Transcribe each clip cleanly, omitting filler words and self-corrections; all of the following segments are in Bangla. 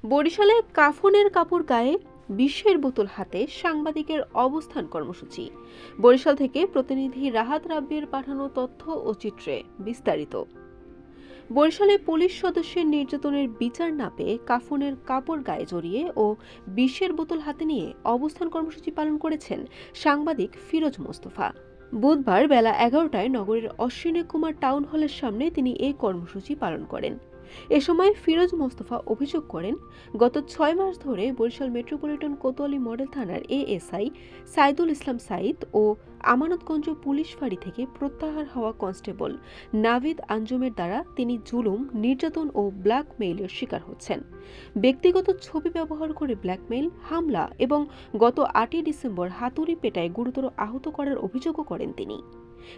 বরিশালে কাফনের কাপড় গায়ে বিষের বোতল হাতে সাংবাদিকের অবস্থান কর্মসূচি। বরিশাল থেকে প্রতিনিধি রাহাত রাব্বির পাঠানো তথ্য ও চিত্রে বিস্তারিত। বরিশালে পুলিশ সদস্যের নির্যাতনের বিচার না পেয়ে কাফনের কাপড় গায়ে জড়িয়ে ও বিষের বোতল হাতে নিয়ে অবস্থান কর্মসূচি পালন করেছেন সাংবাদিক ফিরোজ মোস্তফা। বুধবার বেলা 11টায় নগরের অশ্বিনী কুমার টাউন হলের সামনে তিনি এই কর্মসূচি পালন করেন। এ সময় ফিরোজ মোস্তফা অভিযোগ করেন, গত 6 মাস ধরে বরিশাল মেট্রোপলিটন কোতোয়ালি মডেল থানার এএসআই সাইদুল ইসলাম সাইদ ও আমানতগঞ্জ পুলিশ ফাঁড়ি থেকে প্রত্যাহার হওয়া কনস্টেবল নাভিদ আঞ্জুমের দ্বারা তিনি জুলুম, নির্যাতন ও ব্ল্যাকমেইলের শিকার হচ্ছেন। ব্যক্তিগত ছবি ব্যবহার করে ব্ল্যাকমেইল, হামলা এবং গত 8ই ডিসেম্বর হাতুড়ি পেটায় গুরুতর আহত করার অভিযোগও করেন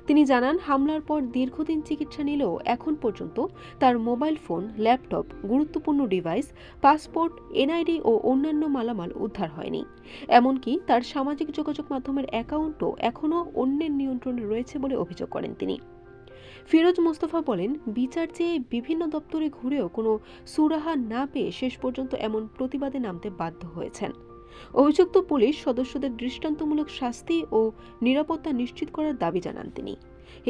তিনি জানান, হামলার পর দীর্ঘদিন চিকিৎসা নিলেও এখন পর্যন্ত তার মোবাইল ফোন, ল্যাপটপ, গুরুত্বপূর্ণ ডিভাইস, পাসপোর্ট, এনআইডি ও অন্যান্য মালামাল উদ্ধার হয়নি। এমনকি তার সামাজিক যোগাযোগ মাধ্যমের অ্যাকাউন্টও এখনও অন্যের নিয়ন্ত্রণে রয়েছে বলে অভিযোগ করেন তিনি। ফিরোজ মোস্তফা বলেন, বিচার চেয়ে বিভিন্ন দপ্তরে ঘুরেও কোনো সুরাহা না পেয়ে শেষ পর্যন্ত এমন প্রতিবাদে নামতে বাধ্য হয়েছেন। অভিযুক্ত পুলিশ সদস্যদের দৃষ্টান্তমূলক শাস্তি ও নিরাপত্তা নিশ্চিত করার দাবি জানান তিনি।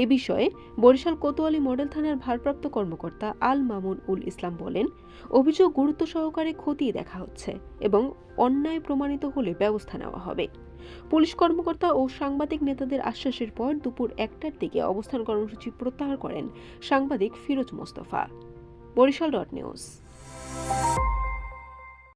এ বিষয়ে বরিশাল কোতোয়ালি মডেল থানার ভারপ্রাপ্ত কর্মকর্তা আল মামুন উল ইসলাম বলেন, অভিযোগ গুরুত্ব সহকারে খতিয়ে দেখা হচ্ছে এবং অন্যায় প্রমাণিত হলে ব্যবস্থা নেওয়া হবে। পুলিশ কর্মকর্তা ও সাংবাদিক নেতাদের আশ্বাসের পর দুপুর 1টার দিকে অবস্থান কর্মসূচি প্রত্যাহার করেন সাংবাদিক ফিরোজ মোস্তফা। বরিশাল.নিউজ।